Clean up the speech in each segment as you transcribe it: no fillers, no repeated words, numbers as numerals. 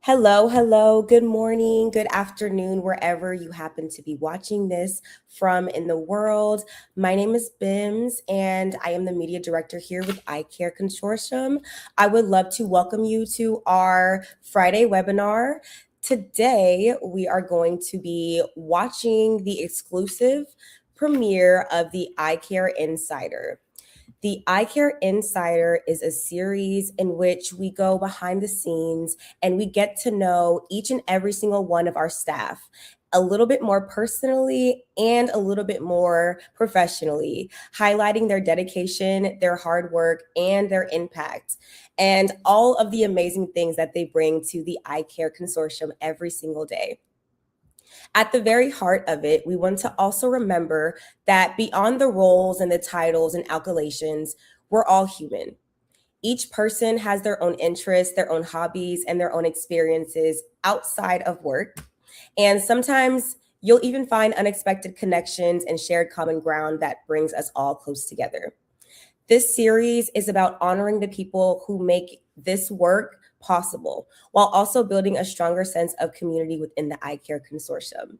Hello, hello, good morning, good afternoon, wherever you happen to be watching this from in the world. My name is Bims, and I am the media director here with iCCaRE Consortium. I would love to welcome you to our Friday webinar. Today, we are going to be watching the exclusive premiere of the iCCaRE Insider. The iCCaRE Insider is a series in which we go behind the scenes and we get to know each and every single one of our staff a little bit more personally and a little bit more professionally, highlighting their dedication, their hard work, and their impact, and all of the amazing things that they bring to the iCCaRE Consortium every single day. At the very heart of it, we want to also remember that beyond the roles and the titles and accolades, we're all human. Each person has their own interests, their own hobbies, and their own experiences outside of work. And sometimes you'll even find unexpected connections and shared common ground that brings us all close together. This series is about honoring the people who make this work possible, while also building a stronger sense of community within the iCCaRE Consortium.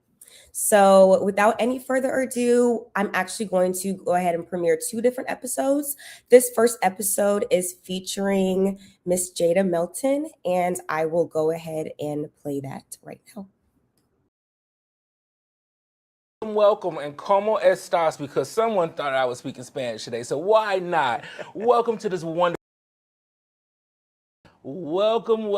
So without any further ado, I'm actually going to go ahead and premiere 2 different episodes. This first episode is featuring Miss Jada Melton, and I will go ahead and play that right now. Welcome, and como estas, because someone thought I was speaking Spanish today, so why not? Welcome to this wonderful. Welcome.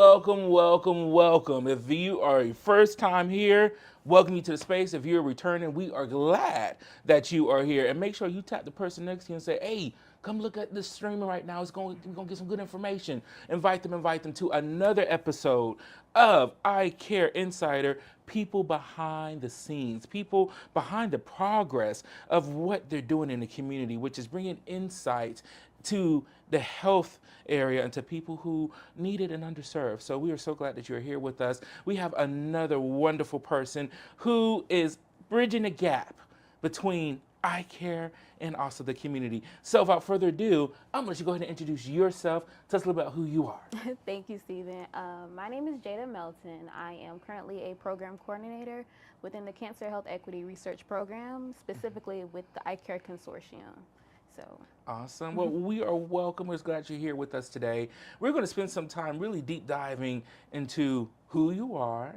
If you are a first time here, welcome you to the space. If you're returning, we are glad that you are here. And make sure you tap the person next to you and say, hey, come look at this streaming right now. We're going to get some good information. Invite them to another episode of iCCaRE Insider, people behind the scenes, people behind the progress of what they're doing in the community, which is bringing insight to the health area and to people who need it and underserved. So we are so glad that you're here with us. We have another wonderful person who is bridging the gap between iCCaRE and also the community. So without further ado, I'm going to let you go ahead and introduce yourself. Tell us a little about who you are. Thank you, Stephen. My name is Jada Melton. I am currently a program coordinator within the Cancer Health Equity Research Program, specifically with the iCCaRE Consortium. So, Awesome. Well, we are welcome. We're glad you're here with us today. We're going to spend some time really deep diving into who you are,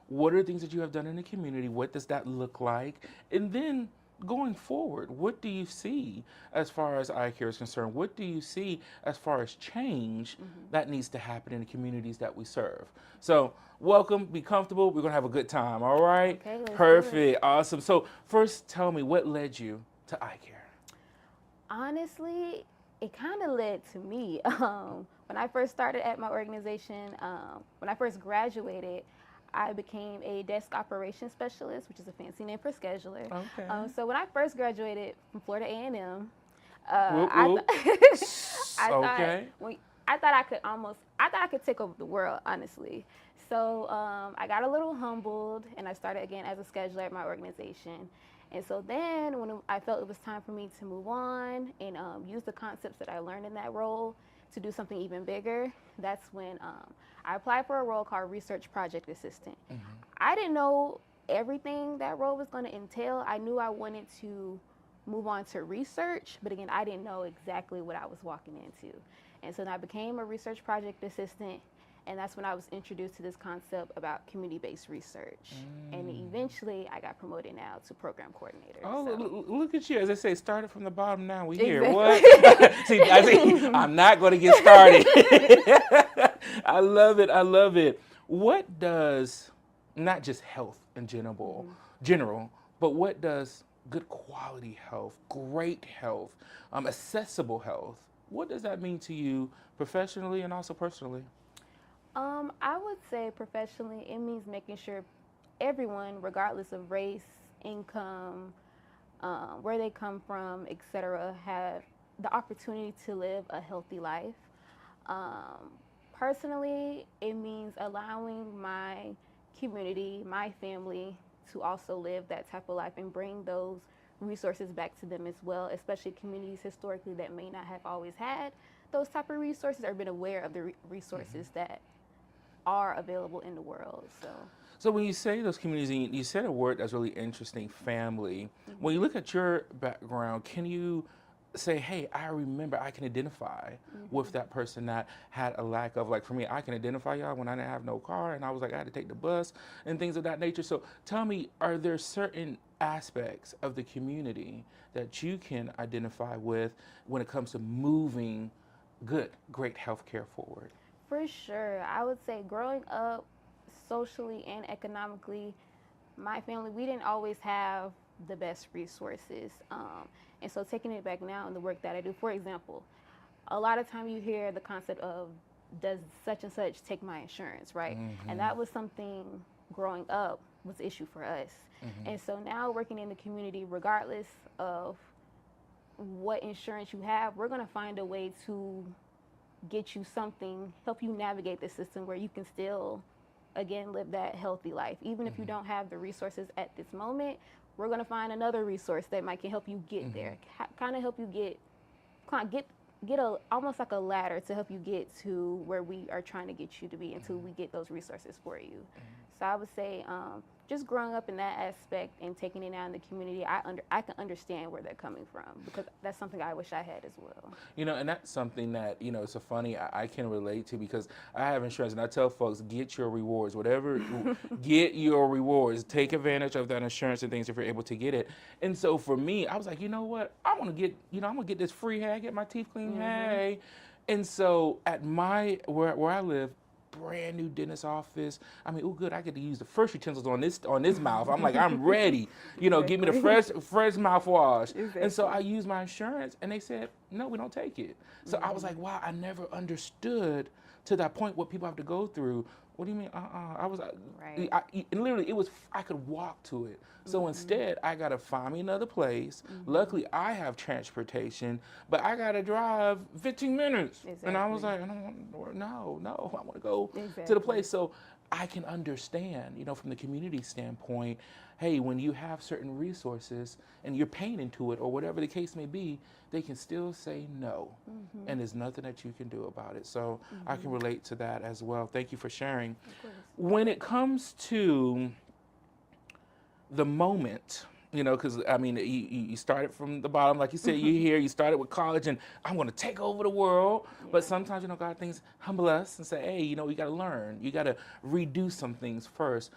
what are the things that you have done in the community, what does that look like, and then going forward, what do you see as far as iCCaRE is concerned? What do you see as far as change that needs to happen in the communities that we serve? So, welcome, be comfortable. We're going to have a good time, all right? okay, let's do it. Perfect. Awesome. So, first, tell me what led you to iCCaRE? Honestly, it kind of led to me. When I first started at my organization, when I first graduated, I became a desk operations specialist, which is a fancy name for scheduler. Okay. So when I first graduated from Florida A&M, Whoop, I, whoop. I Okay. I thought I could take over the world, honestly. So I got a little humbled, and I started again as a scheduler at my organization. And so then, when I felt it was time for me to move on and use the concepts that I learned in that role to do something even bigger, that's when I applied for a role called Research Project Assistant. I didn't know everything that role was going to entail. I knew I wanted to move on to research, but again, I didn't know exactly what I was walking into. And so then I became a Research Project Assistant, and that's when I was introduced to this concept about community-based research. And eventually, I got promoted now to program coordinator. Oh, so. look at you. As I say, started from the bottom, now we here. Exactly. What? See, I'm not going to get started. I love it. I love it. What does, not just health in general, but what does good quality health, great health, accessible health, what does that mean to you professionally and also personally? I would say professionally, it means making sure everyone, regardless of race, income, where they come from, etc., have the opportunity to live a healthy life. Um, Personally, it means allowing my community, my family, to also live that type of life and bring those resources back to them as well, especially communities historically that may not have always had those type of resources or been aware of the resources that are available in the world. So when you say those communities, and you said a word that's really interesting, family. When you look at your background, can you say, hey, I remember, I can identify with that person that had a lack of, like for me, I can identify y'all when I didn't have no car and I was like, I had to take the bus and things of that nature. So tell me, are there certain aspects of the community that you can identify with when it comes to moving great healthcare forward? For sure, I would say growing up socially and economically, my family, we didn't always have the best resources. And so taking it back now in the work that I do, for example, a lot of time you hear the concept of does such and such take my insurance, right? And that was something growing up was an issue for us. And so now working in the community, regardless of what insurance you have, we're going to find a way to get you something, help you navigate the system where you can still, again, live that healthy life. Even if you don't have the resources at this moment, we're going to find another resource that might can help you get there, kind of help you get a almost like a ladder to help you get to where we are trying to get you to be until we get those resources for you. So I would say just growing up in that aspect and taking it out in the community, I can understand where they're coming from because that's something I wish I had as well. You know, and that's something that, you know, it's so funny, I can relate to because I have insurance and I tell folks, get your rewards, whatever, get your rewards, take advantage of that insurance and things if you're able to get it. And so for me, I was like, you know what, I want to get, I'm going to get this free hay, get my teeth clean hay. And so at where I live, brand new dentist office. I mean, oh good, I get to use the first utensils on this mouth. I'm like, I'm ready. You know, give me the fresh mouthwash. And so I used my insurance and they said, no, we don't take it. So I was like, wow, I never understood to that point what people have to go through what do you mean? I was, Right. and literally, it was, I could walk to it. So instead, I got to find me another place. Luckily, I have transportation, but I got to drive 15 minutes. And I was Exactly. like, I don't want, no, I want to go to the Exactly. place. So I can understand, from the community standpoint, hey, when you have certain resources and you're paying into it or whatever the case may be, they can still say no. Mm-hmm. And there's nothing that you can do about it. So I can Mm-hmm. relate to that as well. Thank you for sharing. Of course. When it comes to the moment, because I mean, you started from the bottom, like you said, you started with college, and I'm going to take over the world. But Yeah. sometimes, God, things humble us and say, hey, you got to learn, you got to redo some things first.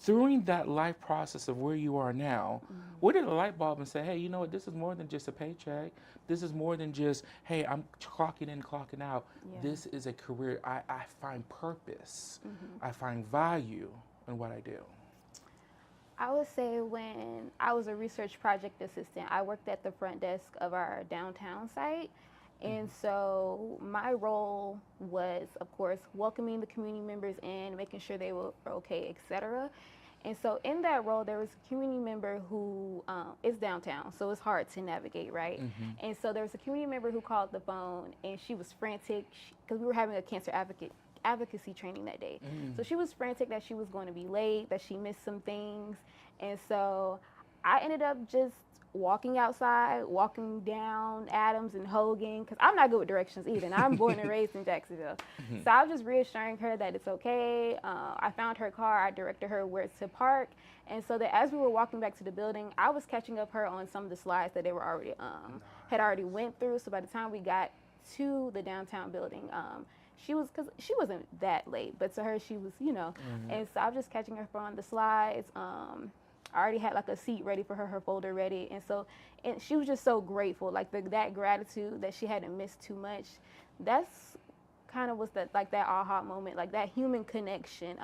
Through that life process of where you are now, where did the light bulb and say, hey, you know what, this is more than just a paycheck. This is more than just, hey, I'm clocking in, clocking out. Yeah. This is a career. I find purpose. Mm-hmm. I find value in what I do. I would say when I was a research project assistant, I worked at the front desk of our downtown site. And so my role was, of course, welcoming the community members in, making sure they were okay, etc. And so in that role, there was a community member who is downtown, so it's hard to navigate, right? And so there was a community member who called the phone, and she was frantic because we were having a cancer advocacy training that day. So she was frantic that she was going to be late, that she missed some things. And so I ended up just walking outside, walking down Adams and Hogan, because I'm not good with directions either. And I'm born and raised in Jacksonville. So I was just reassuring her that it's okay. I found her car, I directed her where to park. And so that as we were walking back to the building, I was catching up her on some of the slides that they were already had already went through. So by the time we got to the downtown building, because she wasn't that late, but to her she was. And so I was just catching her on the slides. I already had like a seat ready for her, her folder ready, and she was just so grateful, like that gratitude that she hadn't missed too much. That's kind of was that aha moment, like that human connection.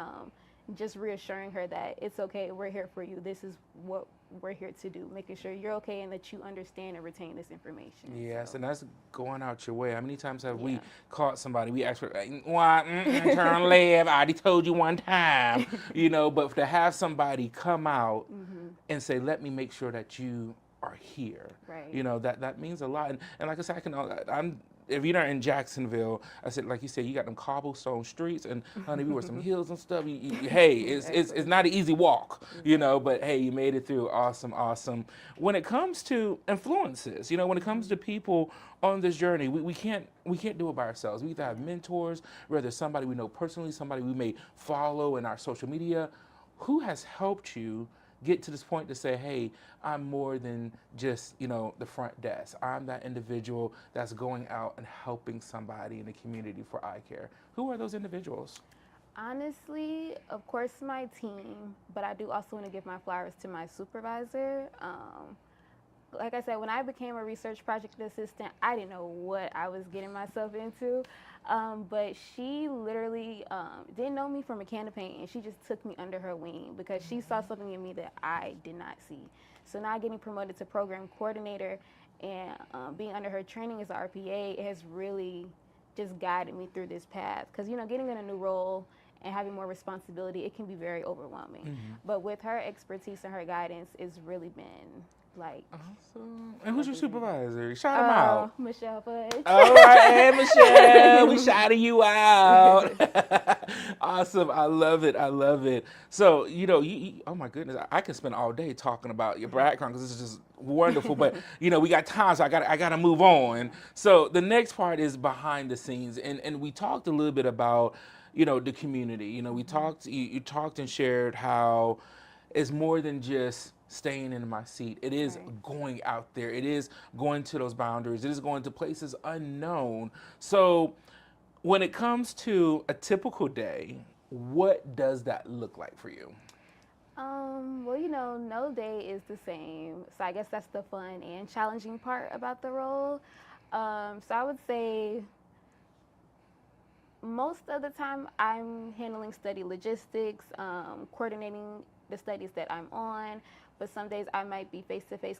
Just reassuring her that it's okay, we're here for you. This is what we're here to do, making sure you're okay and that you understand and retain this information. Yes, So, and that's going out your way. How many times have we yeah. caught somebody? We ask for, what? Turn left. I already told you one time, But to have somebody come out and say, "Let me make sure that you are here," Right. that means a lot. And like I said, I'm. If you're not in Jacksonville, I said, like you said, you got them cobblestone streets, and honey, we were some hills and stuff. Hey, it's not an easy walk, But hey, you made it through. Awesome, awesome. When it comes to influences, when it comes to people on this journey, we can't do it by ourselves. We either have mentors, whether somebody we know personally, somebody we may follow in our social media. Who has helped you get to this point to say, hey, I'm more than just, the front desk. I'm that individual that's going out and helping somebody in the community for iCCaRE. Who are those individuals? Honestly, of course, my team, but I do also want to give my flowers to my supervisor. Like I said, when I became a research project assistant, I didn't know what I was getting myself into. But she literally didn't know me from a can of paint, and she just took me under her wing because she saw something in me that I did not see. So now getting promoted to program coordinator and being under her training as an RPA has really just guided me through this path. Because, getting in a new role and having more responsibility, it can be very overwhelming. But with her expertise and her guidance, it's really been like awesome. And who's your supervisor? Shout him out. Michelle Fudge. All right, hey Michelle, we shouting you out. Awesome, I love it. I love it. So oh my goodness, I can spend all day talking about your background because this is just wonderful. But we got time, so I got to move on. So the next part is behind the scenes, and we talked a little bit about the community. We talked, you talked and shared how it's more than just staying in my seat. It is Right. going out there. It is going to those boundaries. It is going to places unknown. So when it comes to a typical day, what does that look like for you? Well, no day is the same. So I guess that's the fun and challenging part about the role. So I would say most of the time I'm handling study logistics, coordinating the studies that I'm on. But some days I might be face-to-face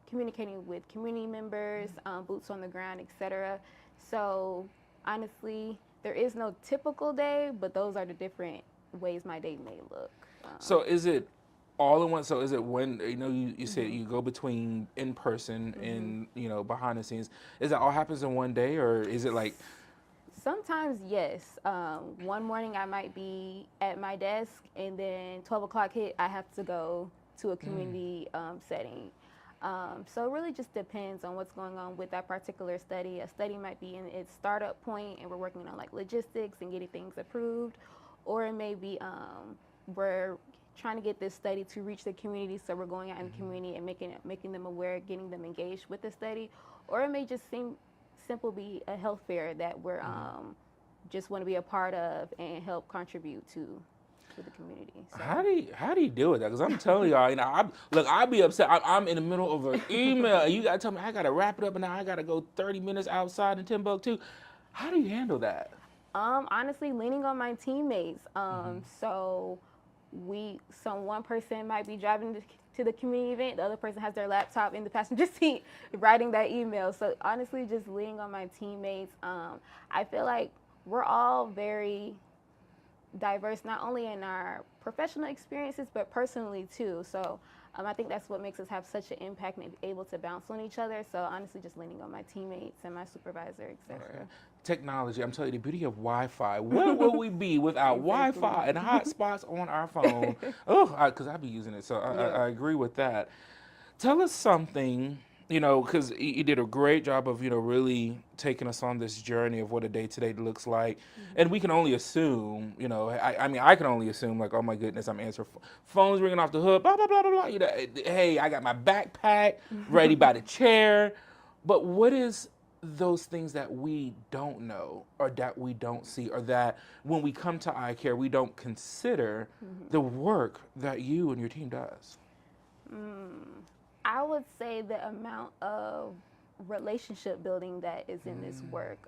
communicating with community members, boots on the ground, etc. So honestly, there is no typical day, but those are the different ways my day may look. So is it all in one? So is it when you said you go between in person and behind the scenes? Is that all happens in one day, or is it like? Sometimes, yes. One morning I might be at my desk, and then 12 o'clock hit, I have to go to a community setting. So it really just depends on what's going on with that particular study. A study might be in its startup point, and we're working on like logistics and getting things approved, or it may be we're trying to get this study to reach the community, so we're going out in the community and making them aware, getting them engaged with the study, or it may just simple be a health fair that we're just want to be a part of and help contribute to the community. So. How do you deal with that? Because I'm telling y'all, I'd be upset. I'm in the middle of an email, and you gotta tell me I gotta wrap it up, and now I gotta go 30 minutes outside in Timbuktu. How do you handle that? Honestly, leaning on my teammates. So one person might be driving to the community event, the other person has their laptop in the passenger seat writing that email. So honestly, just leaning on my teammates. I feel like we're all very diverse, not only in our professional experiences, but personally too. So I think that's what makes us have such an impact and able to bounce on each other. So honestly, just leaning on my teammates and my supervisor, etc. Okay. Technology. I'm telling you, the beauty of Wi-Fi. Where will we be without Wi-Fi and hotspots on our phone? Because I be using it, so I agree with that. Tell us something, because you did a great job of, really taking us on this journey of what a day-to-day looks like. And we can only assume, I mean, I can only assume, like, oh my goodness, I'm answering phones ringing off the hook, blah, blah, blah, blah, blah. Hey, I got my backpack ready by the chair. But what is those things that we don't know or that we don't see, or that when we come to iCCaRE, we don't consider the work that you and your team does? I would say the amount of relationship building that is in this work.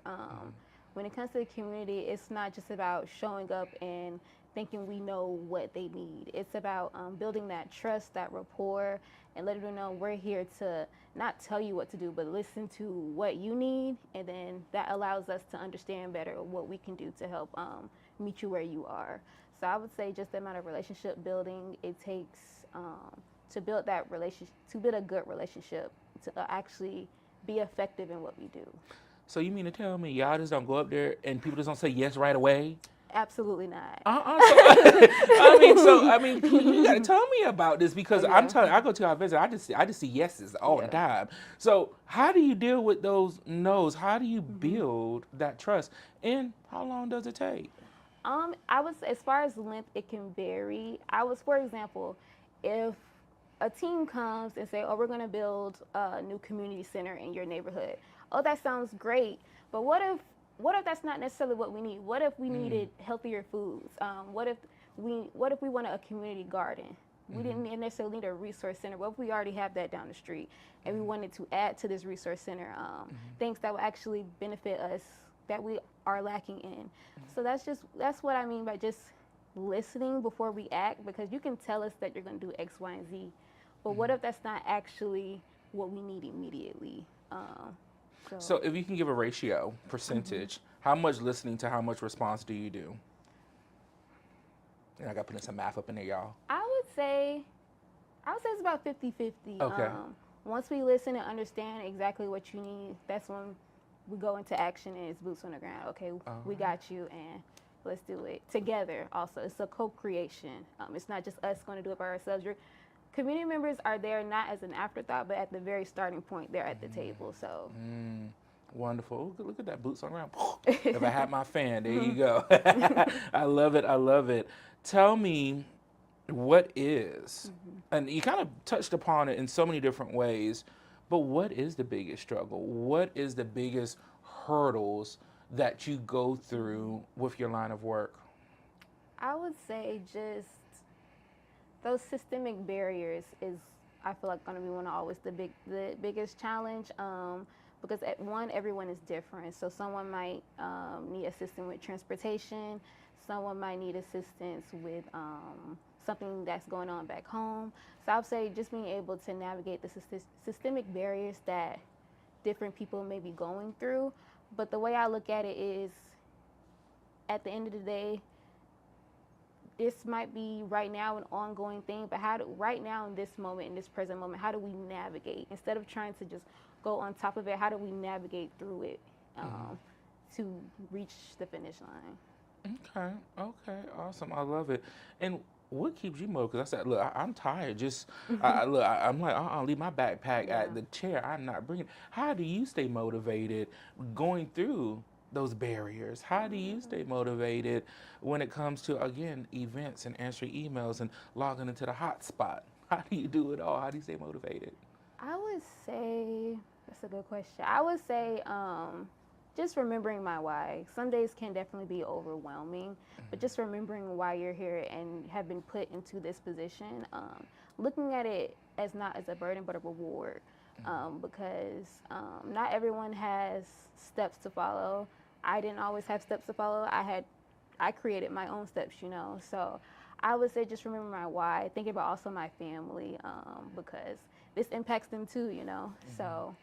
When it comes to the community, it's not just about showing up and thinking we know what they need. It's about building that trust, that rapport, and letting them know we're here to not tell you what to do, but listen to what you need, and then that allows us to understand better what we can do to help meet you where you are. So I would say just the amount of relationship building it takes to build that relationship, to build a good relationship, to actually be effective in what we do. So you mean to tell me y'all just don't go up there and people just don't say yes right away? Absolutely not. I mean, you got to tell me about this, because I'm telling you, I go to our visit, I just see yeses all the time. So how do you deal with those no's? How do you build that trust? And how long does it take? I would say, as far as length, it can vary. For example, if a team comes and say, oh, we're going to build a new community center in your neighborhood. Oh, that sounds great. But what if that's not necessarily what we need? What if we needed healthier foods? What if we wanted a community garden? We didn't necessarily need a resource center. What if we already have that down the street and we wanted to add to this resource center things that would actually benefit us that we are lacking in? So that's what I mean by just listening before we act, because you can tell us that you're going to do X, Y, and Z, but what if that's not actually what we need immediately? So if you can give a ratio, percentage, how much listening to how much response do you do? And I got to put some math up in there, y'all. I would say it's about 50-50. Okay. Once we listen and understand exactly what you need, that's when we go into action and it's boots on the ground. Okay, we got you, and let's do it together. Also, it's a co-creation. It's not just us going to do it by ourselves. Your community members are there not as an afterthought, but at the very starting point, they're at the table. So. Wonderful. Look at that, boots on the ground. If I had my fan, there you go. I love it. I love it. Tell me, what is, and you kind of touched upon it in so many different ways, but what is the biggest struggle? What is the biggest hurdles that you go through with your line of work? I would say just those systemic barriers is, I feel like, going to be one of always the biggest challenge. Because everyone is different. So someone might need assistance with transportation. Someone might need assistance with something that's going on back home. So I would say just being able to navigate the systemic barriers that different people may be going through. But the way I look at it is, at the end of the day, this might be right now an ongoing thing, but right now in this moment, in this present moment, how do we navigate instead of trying to just go on top of it? How do we navigate through it to reach the finish line? Okay, okay, awesome. I love it. And what keeps you motivated? Because I said, look, I'm tired. Just look, I'm like, leave my backpack Yeah. at the chair. I'm not bringing. How do you stay motivated going through those barriers? How do you stay motivated when it comes to again events and answering emails and logging into the hotspot? How do you do it all? How do you stay motivated? I would say that's a good question. I would say just remembering my why. Some days can definitely be overwhelming, but just remembering why you're here and have been put into this position, looking at it as not as a burden but a reward, because not everyone has steps to follow. I didn't always have steps to follow. I created my own steps, you know. So I would say just remember my why. Thinking about also my family, because this impacts them too, you know. So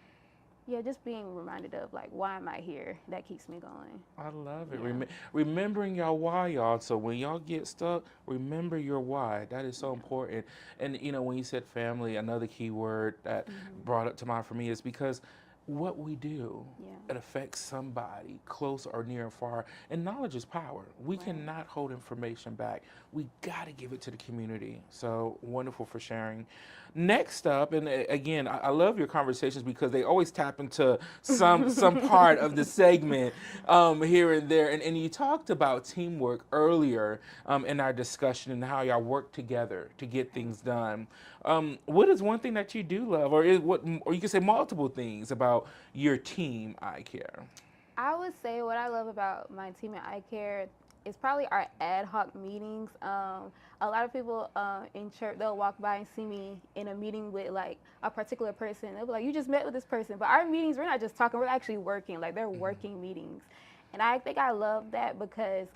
yeah, just being reminded of like why am I here? That keeps me going. I love it. Yeah. Remembering your why, y'all. So when y'all get stuck, remember your why. That is so Yeah. important. And when you said family, another key word that brought up to mind for me is because what we do, Yeah. it affects somebody close or near and far. And knowledge is power. We Right. cannot hold information back. We got to give it to the community. So wonderful for sharing. Next up, and again, I love your conversations because they always tap into some part of the segment here and there. And you talked about teamwork earlier in our discussion and how y'all work together to get things done. What is one thing that you do love, or or you can say multiple things about your team, iCCaRE? I would say what I love about my team at iCare is probably our ad hoc meetings. A lot of people in church, they'll walk by and see me in a meeting with like a particular person. They'll be like, "You just met with this person," but our meetings, we're not just talking; we're actually working. Like they're working meetings, and I think I love that because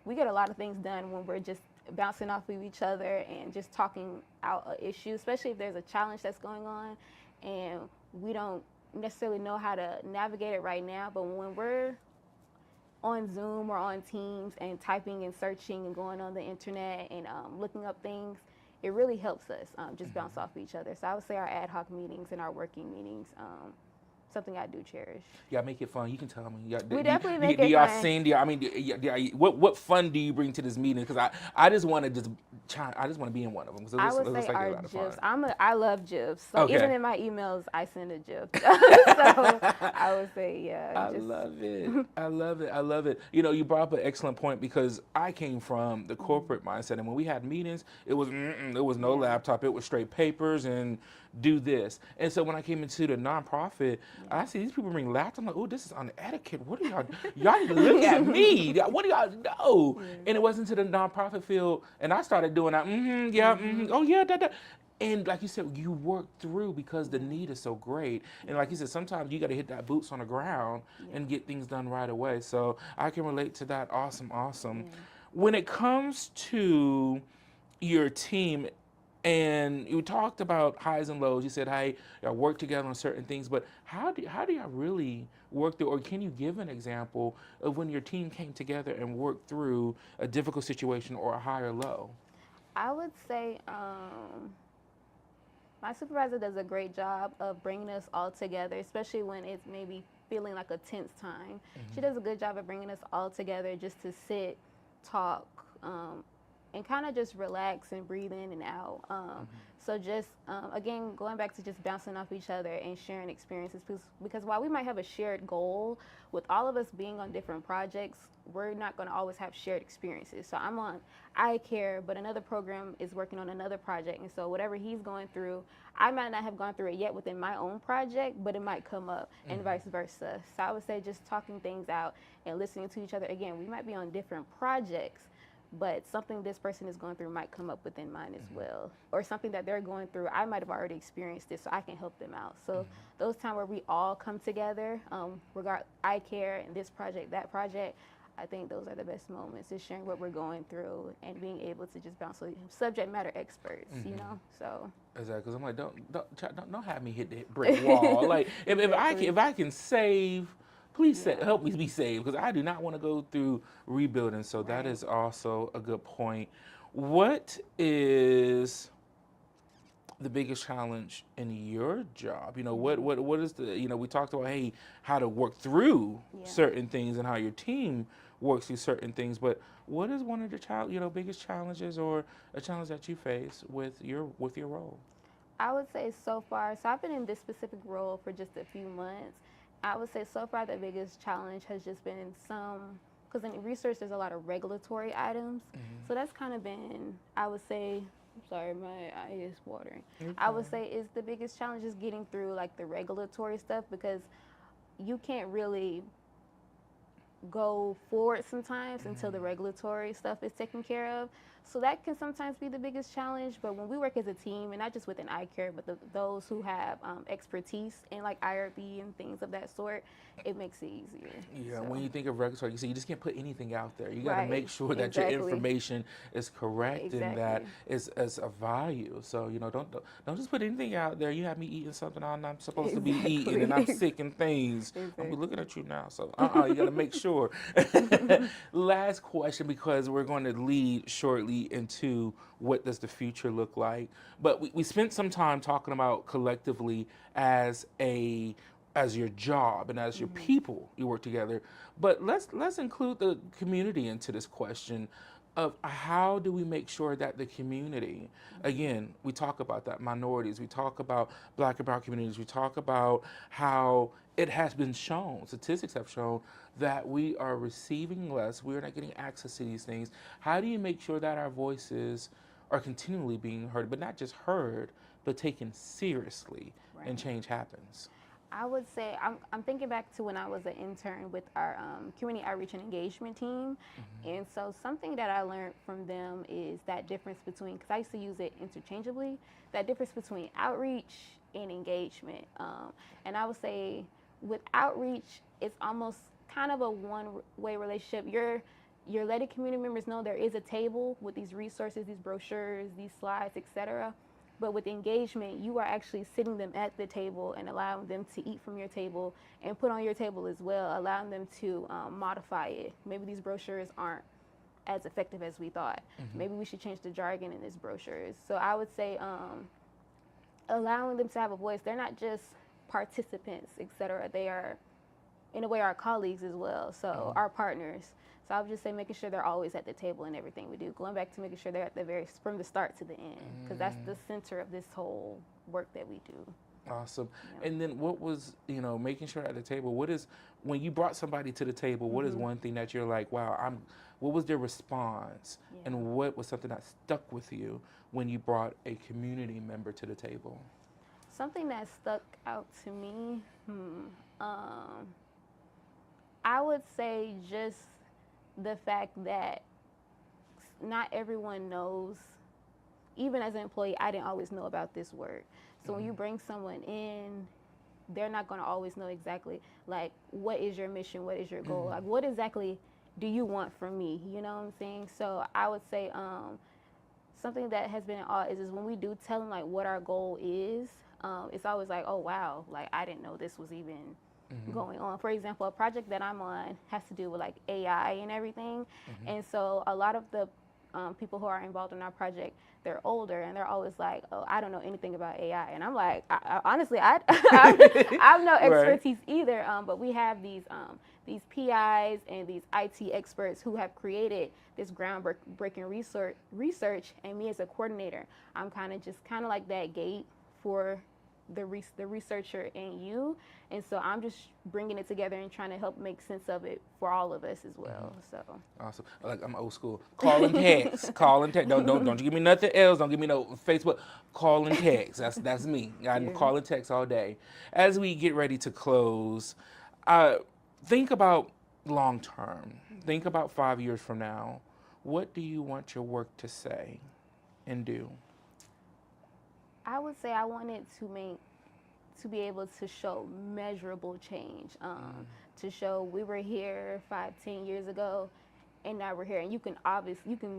we get a lot of things done when we're just bouncing off of each other and just talking out an issue, especially if there's a challenge that's going on, and we don't necessarily know how to navigate it right now, but when we're on Zoom or on Teams and typing and searching and going on the internet and looking up things, it really helps us just bounce off each other. So I would say our ad hoc meetings and our working meetings, something I do cherish. Y'all make it fun. You can tell me. We definitely make Do it y'all fun. sing? Do y'all, I mean, what fun do you bring to this meeting? Because I just want to I just want to be in one of them. I It would looks say like our a lot of fun. GIFs. I love GIFs. So Okay. even in my emails, I send a GIF. So I would say, yeah. I love it. I love it. I love it. You brought up an excellent point because I came from the corporate mindset, and when we had meetings, it was no laptop. It was straight papers and do this. And so when I came into the nonprofit, I see these people bring laptops. I'm like, oh, this is unetiquette. What are y'all? Y'all need to look at me. What do y'all know? And it wasn't to the nonprofit field, and I started doing that. Oh yeah, that. And like you said, you work through because the need is so great. And like you said, sometimes you got to hit that boots on the ground and get things done right away. So I can relate to that. Awesome, awesome. When it comes to your team, and you talked about highs and lows. You said, hey, y'all work together on certain things, but how do y'all really work through, or can you give an example of when your team came together and worked through a difficult situation or a high or low? I would say my supervisor does a great job of bringing us all together, especially when it's maybe feeling like a tense time. She does a good job of bringing us all together just to sit, talk, and kind of just relax and breathe in and out. So just again, going back to just bouncing off each other and sharing experiences, because while we might have a shared goal, with all of us being on different projects, we're not going to always have shared experiences. So I'm on iCCaRE, but another program is working on another project, and so whatever he's going through, I might not have gone through it yet within my own project, but it might come up, and vice versa. So I would say just talking things out and listening to each other. Again, we might be on different projects, but something this person is going through might come up within mine as well, or something that they're going through, I might have already experienced it, so I can help them out. So those times where we all come together, regard iCCaRE and this project, that project, I think those are the best moments, is sharing what we're going through and being able to just bounce with subject matter experts, you know. So Exactly, because I'm like, don't have me hit the brick wall. Like, if I can save, please help me be saved, because I do not want to go through rebuilding. So that is also a good point. What is the biggest challenge in your job? What is the, we talked about, hey, how to work through Yeah. certain things and how your team works through certain things, but what is one of the biggest challenges or a challenge that you face with your role? I would say so far, so I've been in this specific role for just a few months. I would say so far the biggest challenge has just been because in research there's a lot of regulatory items. So that's kind of been, I would say, I'm sorry, my eye is watering. I would say is the biggest challenge is getting through like the regulatory stuff because you can't really go forward sometimes until the regulatory stuff is taken care of. So that can sometimes be the biggest challenge. But when we work as a team, and not just within iCCaRE, but those who have expertise in like IRB and things of that sort, it makes it easier. Yeah, So, when you think of regulatory, you just can't put anything out there. You got to make right, sure that your exactly, information is correct and that exactly, is of value. So don't just put anything out there. You have me eating something I'm not supposed to be eating, and I'm exactly, sick and things. I'm be looking exactly. at you now. So you got to make sure. Last question, because we're going to lead shortly into what does the future look like. But we spent some time talking about collectively as your job and as your people you work together, but let's include the community into this question of how do we make sure that the community, again, we talk about that minorities, we talk about black and brown communities, we talk about how it has been shown, statistics have shown that we are receiving less, we're not getting access to these things. How do you make sure that our voices are continually being heard, but not just heard, but taken seriously, and Right. change happens? I would say I'm thinking back to when I was an intern with our community outreach and engagement team, and so something that I learned from them is that difference between, because I used to use it interchangeably, that difference between outreach and engagement. And I would say with outreach, it's almost kind of a one-way relationship. You're letting community members know there is a table with these resources, these brochures, these slides, etc. But with engagement, you are actually sitting them at the table and allowing them to eat from your table and put on your table as well, allowing them to modify it. Maybe these brochures aren't as effective as we thought. Maybe we should change the jargon in these brochures. So I would say allowing them to have a voice. They're not just participants, etc. They are, in a way, our colleagues as well. So our partners. So I would just say making sure they're always at the table in everything we do. Going back to making sure they're at the from the start to the end, because that's the center of this whole work that we do. Awesome. Yeah. And then what was, making sure at the table, when you brought somebody to the table, what is one thing that you're like, wow, what was their response? Yeah. And what was something that stuck with you when you brought a community member to the table? Something that stuck out to me, I would say just the fact that not everyone knows. Even as an employee, I didn't always know about this work. So when you bring someone in, they're not going to always know exactly like what is your mission, what is your goal, like what exactly do you want from me? You know what I'm saying? So I would say something that has been odd is when we do tell them like what our goal is. It's always like, oh wow, like I didn't know this was even going on. For example, a project that I'm on has to do with like AI and everything, and so a lot of the people who are involved in our project, they're older and they're always like, oh, I don't know anything about AI. And I'm like, honestly, I have no Right. expertise either. But we have these PIs and these IT experts who have created this groundbreaking research. And me as a coordinator, I'm kind of like that gate for the researcher and you, and so I'm just bringing it together and trying to help make sense of it for all of us as well. So Awesome. Like I'm old school. Call and text. Call and text. Don't you give me nothing else. Don't give me no Facebook. Call and text. That's me. I'm yeah. calling text all day. As we get ready to close, think about long term. Think about 5 years from now. What do you want your work to say and do? I would say I wanted to be able to show measurable change, to show we were here 5, 10 years ago, and now we're here, and you can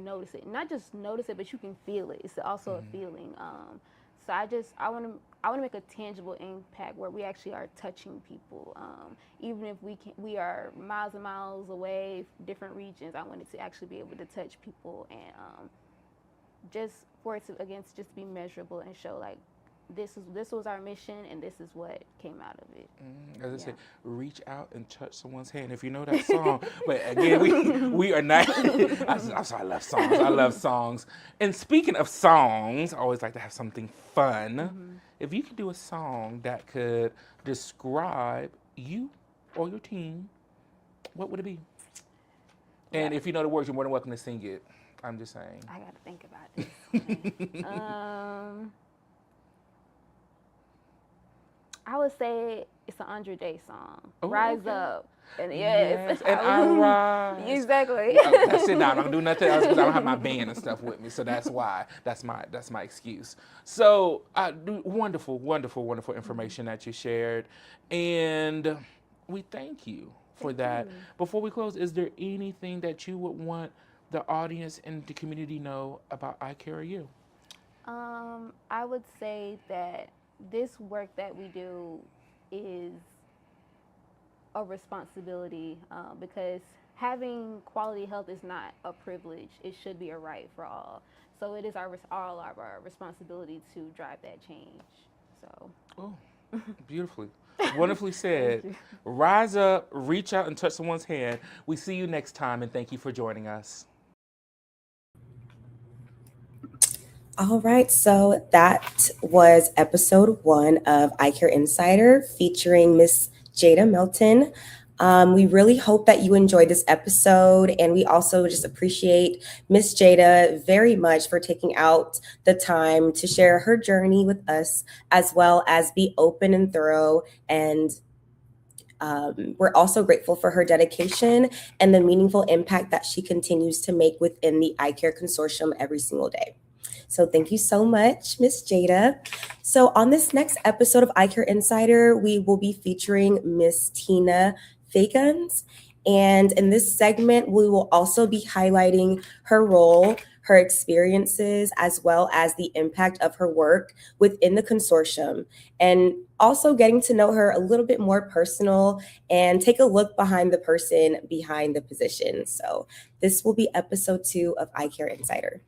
notice it, not just notice it, but you can feel it. It's also a feeling. So I want to make a tangible impact where we actually are touching people, even if we are miles and miles away, different regions. I wanted to actually be able to touch people and just for it to again to just be measurable and show like this was our mission and this is what came out of it. As I Yeah. said, reach out and touch someone's hand if you know that song. But again, we are not. I'm sorry, I love songs. I love songs. And speaking of songs, I always like to have something fun. If you could do a song that could describe you or your team, what would it be? And Well, if you know the words, you're more than welcome to sing it. I'm just saying. I gotta think about this one. I would say it's an Andre Day song. Oh, Rise okay. up. And Yes, yes. and I rise. Exactly. That's it. Now I don't do nothing else because I don't have my band and stuff with me, so that's why. That's my excuse. So, wonderful, wonderful, wonderful information that you shared, and we thank you for Thank that. you. Before we close, is there anything that you would want the audience and the community know about iCCaRE You? I would say that this work that we do is a responsibility because having quality health is not a privilege. It should be a right for all. So it is all our responsibility to drive that change. So. Oh, beautifully. Wonderfully Thank said. you. Rise up, reach out, and touch someone's hand. We see you next time, and thank you for joining us. All right, so that was episode 1 of iCare Insider featuring Miss Jada Melton. We really hope that you enjoyed this episode, and we also just appreciate Miss Jada very much for taking out the time to share her journey with us, as well as be open and thorough. And we're also grateful for her dedication and the meaningful impact that she continues to make within the iCare Consortium every single day. So thank you so much, Miss Jada. So on this next episode of iCare Insider, we will be featuring Miss Tina Fagans. And in this segment, we will also be highlighting her role, her experiences, as well as the impact of her work within the consortium, and also getting to know her a little bit more personal and take a look behind the person behind the position. So this will be episode 2 of iCare Insider.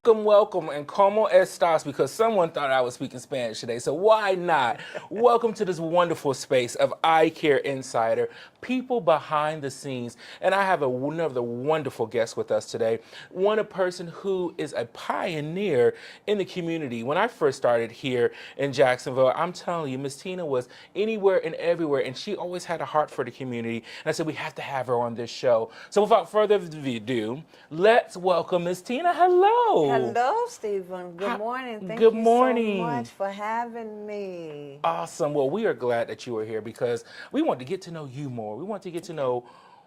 Welcome, welcome, and como estas, because someone thought I was speaking Spanish today, so why not? Welcome to this wonderful space of iCare Insider, people behind the scenes. And I have another wonderful guest with us today, a person who is a pioneer in the community. When I first started here in Jacksonville, I'm telling you, Miss Tina was anywhere and everywhere, and she always had a heart for the community. And I said, we have to have her on this show. So without further ado, let's welcome Miss Tina. Hello. Hello, Stephen. Good Hi- morning. Thank good you morning. so much for having me. Awesome. Well, we are glad that you are here because we want to get to know you more. We want to get to know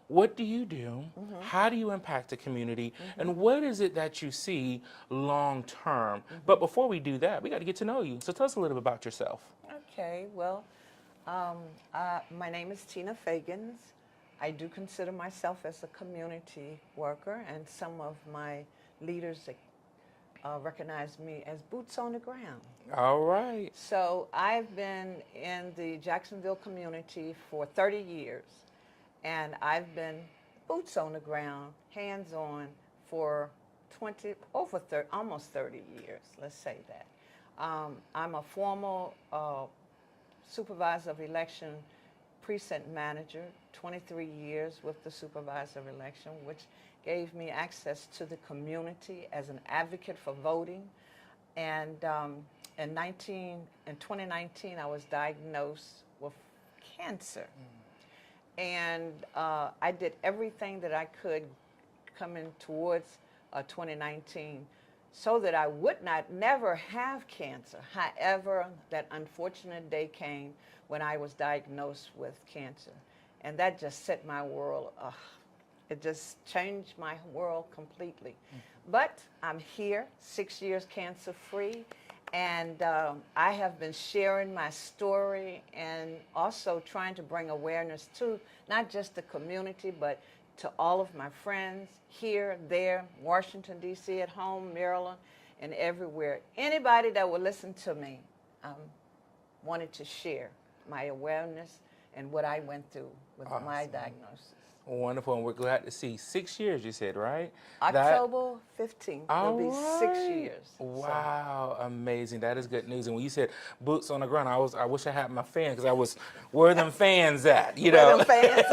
what do you do, how do you impact the community, and what is it that you see long term. But before we do that, we got to get to know you. So tell us a little bit about yourself. Okay, well, my name is Tina Fagans. I do consider myself as a community worker, and some of my leaders recognize me as boots on the ground. All right. So I've been in the Jacksonville community for 30 years, and I've been boots on the ground, hands-on for almost 30 years, let's say that. I'm a former supervisor of election precinct manager, 23 years with the supervisor of election, which gave me access to the community as an advocate for voting. And in 2019, I was diagnosed with cancer. And I did everything that I could coming towards 2019 so that I would never have cancer. However, that unfortunate day came when I was diagnosed with cancer. And that just set my world, it just changed my world completely. But I'm here, 6 years cancer-free, and I have been sharing my story and also trying to bring awareness to not just the community, but to all of my friends here, there, Washington, D.C., at home, Maryland, and everywhere. Anybody that will listen to me wanted to share my awareness and what I went through with my Awesome. diagnosis. Wonderful, and we're glad to see 6 years. You said, right? That October 15th will all be 6 right. years. Wow, amazing. That is good news. And when you said boots on the ground, I wish I had my fan because I was where them fans at, you Where know. them fans?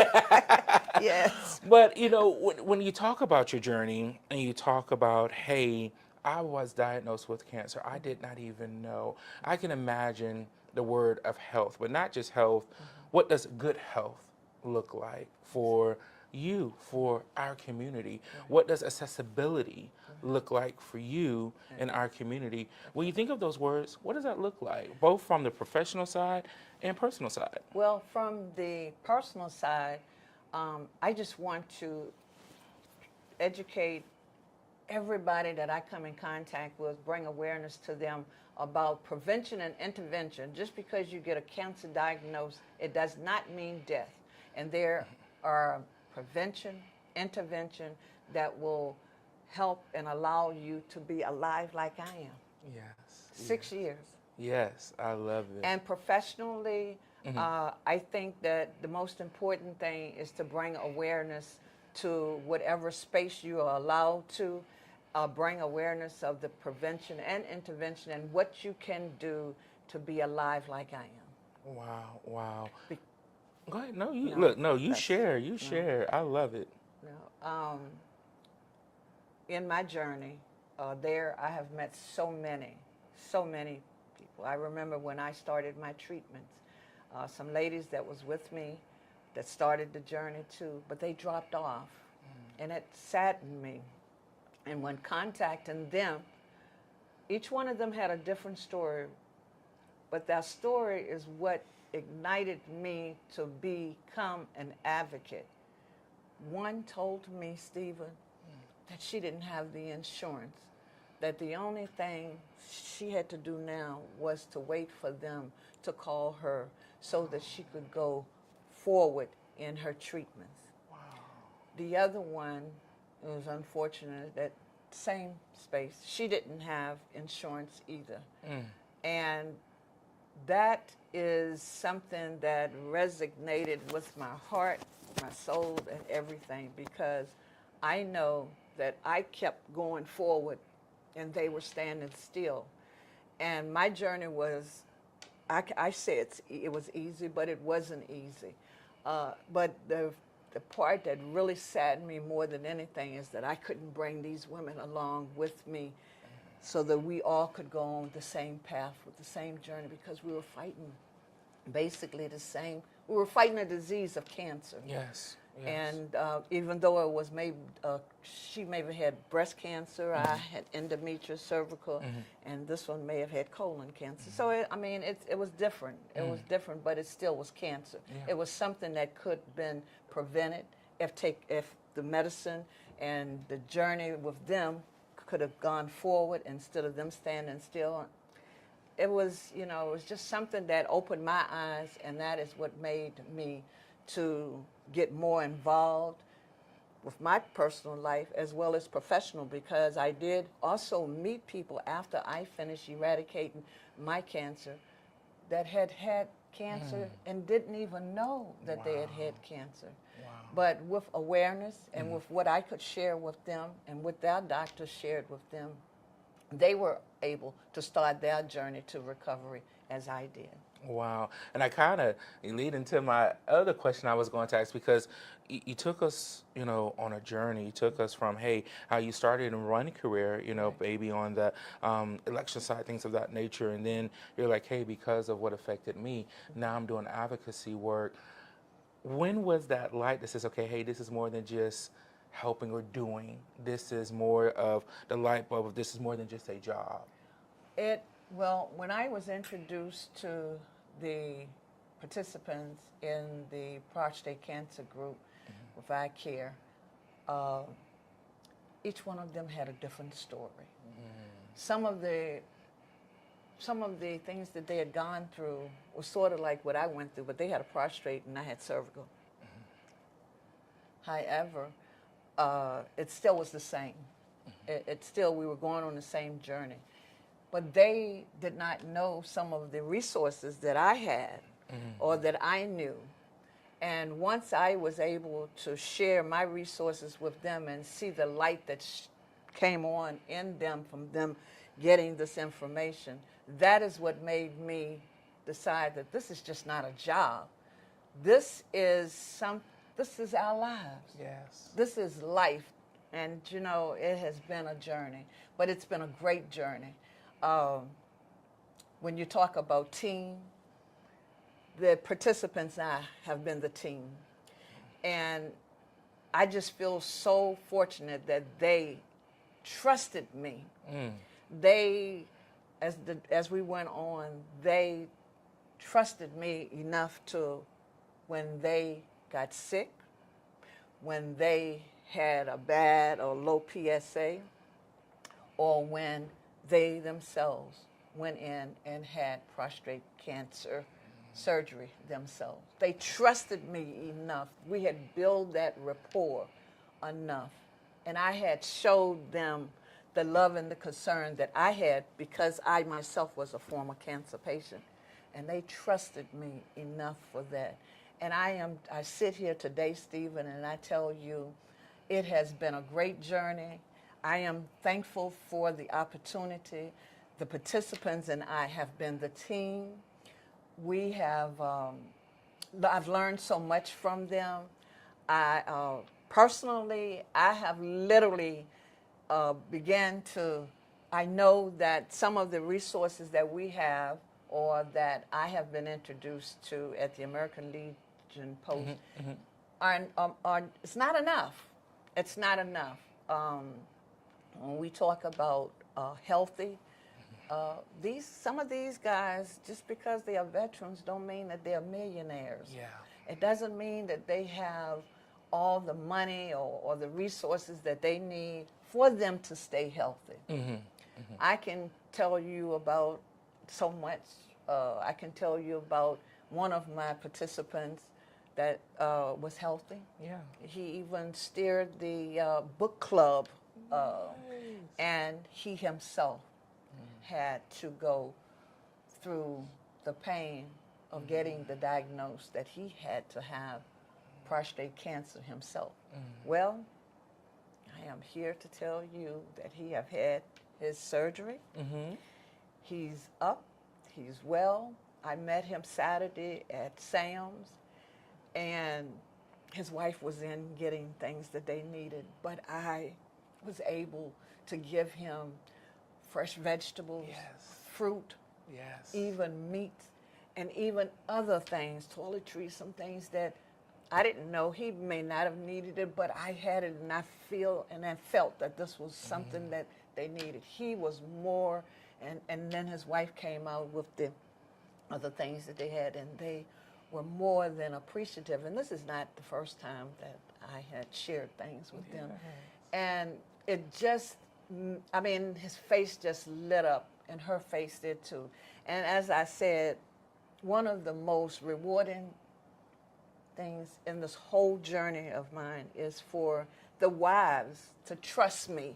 Yes. But you know, when you talk about your journey and you talk about, hey, I was diagnosed with cancer, I did not even know. I can imagine the word of health, but not just health. What does good health look like for you, for our community? What does accessibility look like for you in our community? When you think of those words, what does that look like, both from the professional side and personal side? Well, from the personal side, I just want to educate everybody that I come in contact with, bring awareness to them about prevention and intervention. Just because you get a cancer diagnosis, it does not mean death. And there are prevention, intervention that will help and allow you to be alive like I am. Yes. 6 years. Yes, I love it. And professionally, I think that the most important thing is to bring awareness to whatever space you are allowed to, bring awareness of the prevention and intervention and what you can do to be alive like I am. Wow, wow. Be- Go ahead. No, you No, look. No, you that's- share. You no. share. I love it. No. In my journey, there I have met so many people. I remember when I started my treatments, some ladies that was with me that started the journey too, but they dropped off, and it saddened me. And when contacting them, each one of them had a different story, but that story is what ignited me to become an advocate. One told me, Stephen, that she didn't have the insurance, that the only thing she had to do now was to wait for them to call her so that she could go forward in her treatments. Wow. The other one, it was unfortunate, that same space, she didn't have insurance either. And that is something that resonated with my heart, my soul, and everything, because I know that I kept going forward and they were standing still. And my journey was, I say it was easy, but it wasn't easy. But the part that really saddened me more than anything is that I couldn't bring these women along with me so that we all could go on the same path with the same journey, because we were fighting basically the same. We were fighting a disease of cancer. Yes. Yes. And even though it was maybe, she maybe had breast cancer, I had endometrial, cervical, and this one may have had colon cancer. So, it was different. It was different, but it still was cancer. Yeah. It was something that could have been prevented if the medicine and the journey with them could have gone forward instead of them standing still. It was, it was just something that opened my eyes, and that is what made me to get more involved with my personal life as well as professional, because I did also meet people after I finished eradicating my cancer that had had cancer and didn't even know that they had had cancer. Wow. But with awareness and with what I could share with them and what their doctors shared with them, they were able to start their journey to recovery as I did. Wow. And I kind of lead into my other question I was going to ask, because you took us, on a journey. You took us from, hey, how you started a running career, maybe on the election side, things of that nature. And then you're like, hey, because of what affected me, now I'm doing advocacy work. When was that light that says, okay, hey, this is more than just helping or doing. This is more of the light bulb of this is more than just a job? Well, when I was introduced to the participants in the prostate cancer group with iCCaRE, each one of them had a different story. Some of the things that they had gone through was sort of like what I went through, but they had a prostate and I had cervical. However, it still was the same. It still, we were going on the same journey. But they did not know some of the resources that I had or that I knew And once I was able to share my resources with them and see the light that came on in them from them getting this information, that is what made me decide that this is just not a job. This is this is our lives. Yes. This is life. And you know, it has been a journey, but it's been a great journey. Um, when you talk about team, the participants and I have been the team. And I just feel so fortunate that they trusted me. They, as we went on, they trusted me enough to, when they got sick, when they had a bad or low PSA, or when they themselves went in and had prostate cancer surgery themselves. They trusted me enough. We had built that rapport enough. And I had showed them the love and the concern that I had because I myself was a former cancer patient. And they trusted me enough for that. And I sit here today, Stephen, and I tell you, it has been a great journey. I am thankful for the opportunity. The participants and I have been the team. We have, I've learned so much from them. Personally, I have literally I know that some of the resources that we have or that I have been introduced to at the American Legion Post it's not enough. It's not enough. When we talk about healthy, some of these guys, just because they are veterans, don't mean that they're millionaires. Yeah. It doesn't mean that they have all the money or the resources that they need for them to stay healthy. I can tell you about so much. I can tell you about one of my participants that was healthy. Yeah. He even steered the book club, and he himself had to go through the pain of getting the diagnosis that he had to have prostate cancer himself. Well, I am here to tell you that he have had his surgery. He's up, he's well. I met him Saturday at Sam's, and his wife was in getting things that they needed, but I was able to give him fresh vegetables, fruit, even meat, and even other things, toiletries, some things that I didn't know. He may not have needed it, but I had it, and I felt that this was something that they needed. He was more, and then his wife came out with the other things that they had, and they were more than appreciative. And this is not the first time that I had shared things with them. And it just, I mean, his face just lit up, and her face did too. And as I said, one of the most rewarding things in this whole journey of mine is for the wives to trust me,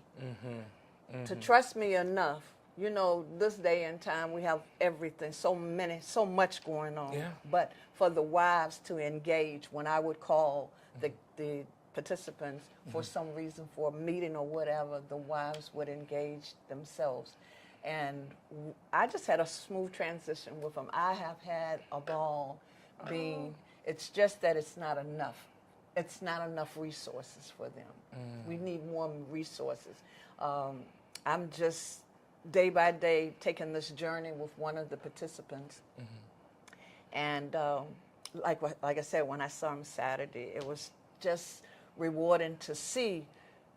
to trust me enough. You know, this day and time we have everything, so much going on. Yeah. But for the wives to engage when I would call the participants for some reason, for a meeting or whatever, the wives would engage themselves. And I just had a smooth transition with them. I have had a ball being, it's just that it's not enough. It's not enough resources for them. We need more resources. I'm just day by day taking this journey with one of the participants. And like I said, when I saw him Saturday, it was just rewarding to see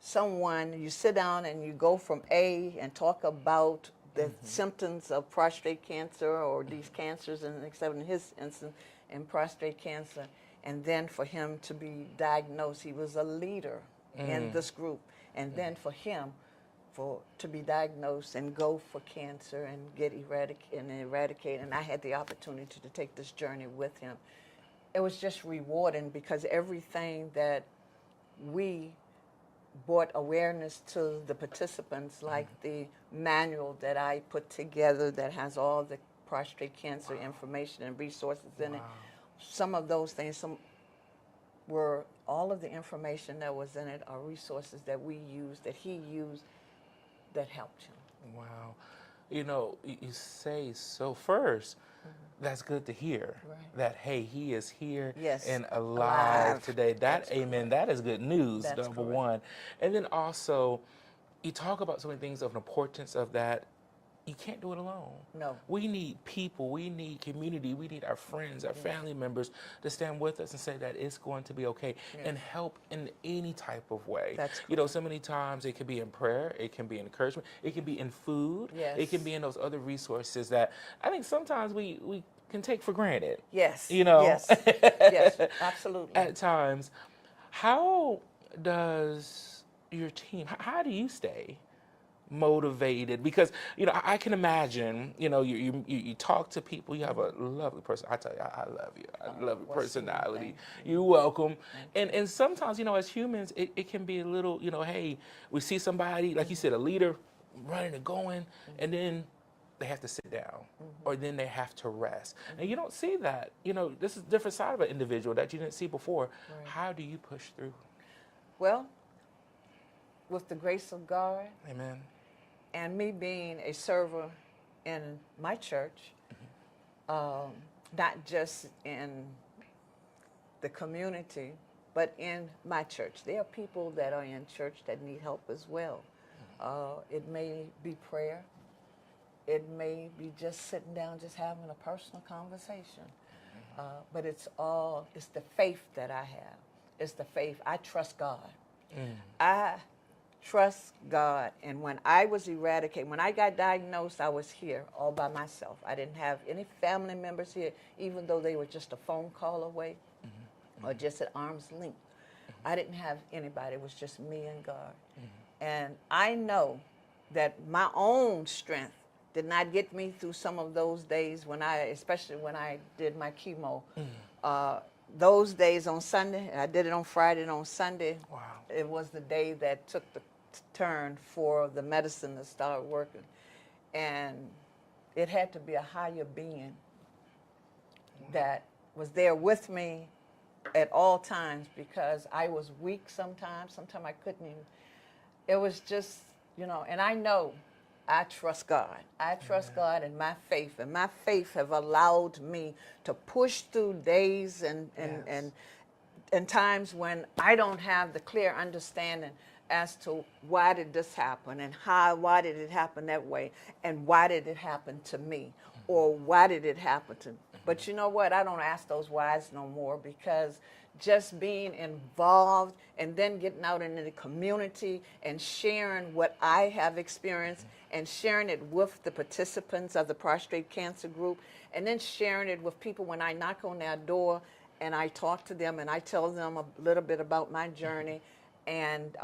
someone, you sit down and you go from A and talk about the symptoms of prostate cancer or these cancers, and except in his instance, in prostate cancer, and then for him to be diagnosed, he was a leader in this group, and then for him to be diagnosed and go for cancer and get eradicated, and I had the opportunity to take this journey with him. It was just rewarding because everything that we brought awareness to the participants, like the manual that I put together that has all the prostate cancer information and resources in it. Some of those things, were all of the information that was in it are resources that we used, that he used, that helped him. Wow. You say so first. That's good to hear. Right. That hey, he is here Yes, and alive alive. today. That That's amen. correct. That is good news. That's Number correct. one, and then also, you talk about so many things of the importance of that. You can't do it alone. No. We need people, we need community, we need our friends, our family members to stand with us and say that it's going to be okay and help in any type of way. That's So many times it can be in prayer, it can be in encouragement, it can be in food, it can Yes. be in those other resources that I think sometimes we can take for granted. Yes. You know, Yes. Yes. Absolutely. at times. How does your team, how do you stay motivated? Because I can imagine you talk to people, you have a lovely person. I tell you, I love you, I love your what's the personality. thing? You're welcome. And sometimes as humans it can be a little, hey, we see somebody like you said, a leader running and going, and then they have to sit down or then they have to rest, and you don't see that. This is a different side of an individual that you didn't see before. Right. How do you push through? Well, with the grace of God, Amen. and me being a server in my church, not just in the community, but in my church. There are people that are in church that need help as well. It may be prayer. It may be just sitting down, just having a personal conversation. But it's the faith that I have. It's the faith. I trust God. I trust God. And when I was eradicated, when I got diagnosed, I was here all by myself. I didn't have any family members here, even though they were just a phone call away or just at arm's length. I didn't have anybody. It was just me and God. And I know that my own strength did not get me through some of those days especially when I did my chemo. Those days on Sunday, I did it on Friday and on Sunday. Wow. It was the day that took the turn for the medicine to start working. And it had to be a higher being that was there with me at all times, because I was weak sometimes. Sometimes I couldn't even. It was just, and I know I trust God. I trust God and my faith have allowed me to push through days and times when I don't have the clear understanding as to why did this happen and why did it happen that way, and why did it happen to me, or why did it happen to me. But you know what? I don't ask those whys no more, because just being involved and then getting out into the community and sharing what I have experienced and sharing it with the participants of the prostate cancer group, and then sharing it with people when I knock on their door and I talk to them and I tell them a little bit about my journey and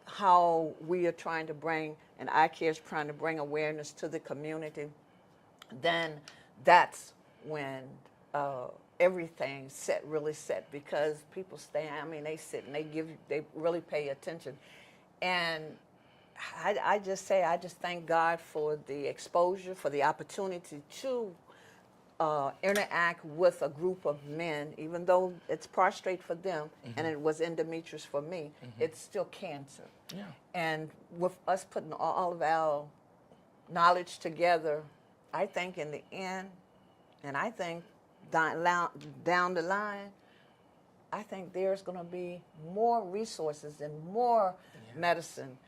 how we are trying to bring, and iCCaRE is trying to bring awareness to the community, then that's when everything really set, because people they sit and they really pay attention. And I just thank God for the exposure, for the opportunity to interact with a group of men, even though it's prostrate for them and it was endometrius for me, it's still cancer. Yeah. And with us putting all of our knowledge together, I think in the end, and I think down the line, I think there's going to be more resources and more medicine,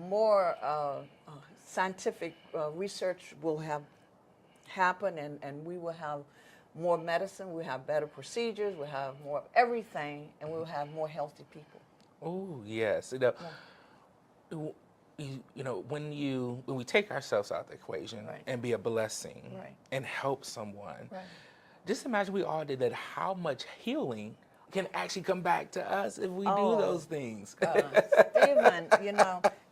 more scientific research will have happen, and we will have more medicine, we'll have better procedures, we'll have more of everything, and we'll have more healthy people. Oh, yes. When we take ourselves out of the equation and be a blessing and help someone, just imagine we all did that, how much healing can actually come back to us if we do those things. Stephen,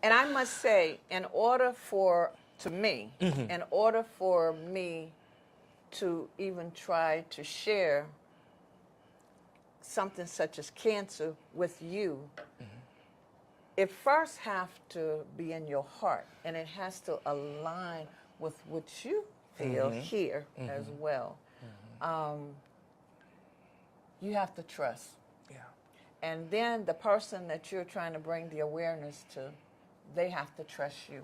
and I must say, in order for me to even try to share something such as cancer with you, it first have to be in your heart, and it has to align with what you feel here as well. You have to trust. Yeah. And then the person that you're trying to bring the awareness to, they have to trust you.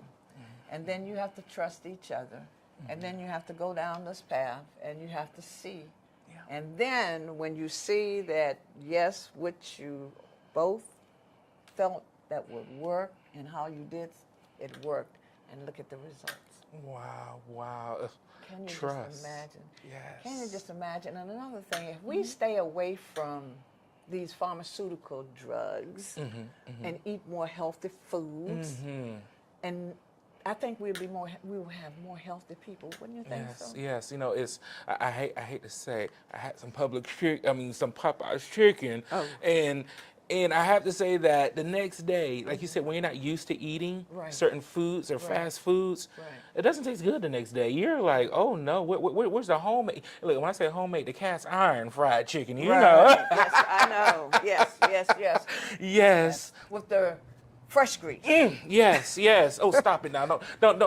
And then you have to trust each other. And then you have to go down this path and you have to see. Yeah. And then when you see that, yes, what you both felt that would work and how you did, it worked. And look at the results. Wow, wow. Can you Trust. just imagine? Yes. Can you just imagine? And another thing, if we stay away from these pharmaceutical drugs and eat more healthy foods, and I think we will have more healthy people. Wouldn't you think so? Yes. You know, it's I hate to say I had some some Popeye's chicken, and I have to say that the next day, like you said, when you're not used to eating Right. certain foods or fast foods, Right. it doesn't taste good the next day. You're like, oh no, where's the homemade? Look, when I say homemade, the cast iron fried chicken, you know. Yes, I know. Yes. Yes. With the fresh grease. Yes. Oh, stop it now! Don't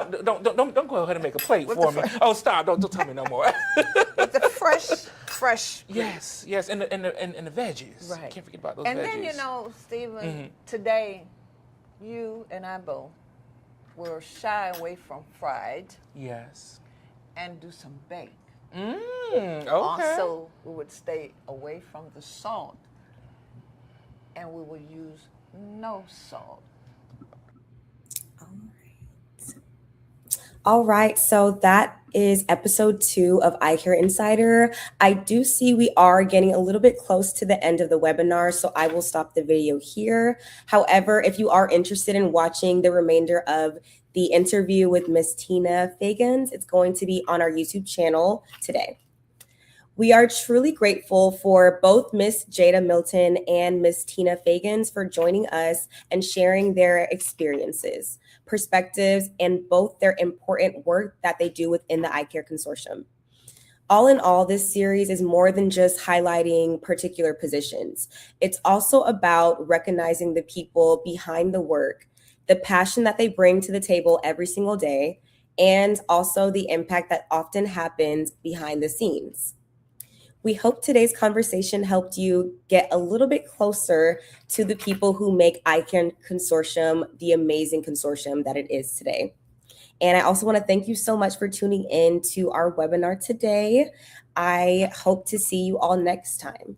go ahead and make a plate for me. Oh, stop! Don't tell me no more. With the fresh grease. Yes, and the veggies. Right. Can't forget about those And veggies. then, Stephen, today, you and I both were shy away from fried Yes. and do some bake. Okay. Also, we would stay away from the salt and we would use no salt. All right, so that is episode 2 of iCCaRE Insider. I do see we are getting a little bit close to the end of the webinar, so I will stop the video here. However, if you are interested in watching the remainder of the interview with Miss Tina Fagans, it's going to be on our YouTube channel today. We are truly grateful for both Miss Jada Milton and Miss Tina Fagans for joining us and sharing their experiences, perspectives, and both their important work that they do within the iCCaRE Consortium. All in all, this series is more than just highlighting particular positions. It's also about recognizing the people behind the work, the passion that they bring to the table every single day, and also the impact that often happens behind the scenes. We hope today's conversation helped you get a little bit closer to the people who make iCCaRE Consortium the amazing consortium that it is today. And I also want to thank you so much for tuning in to our webinar today. I hope to see you all next time.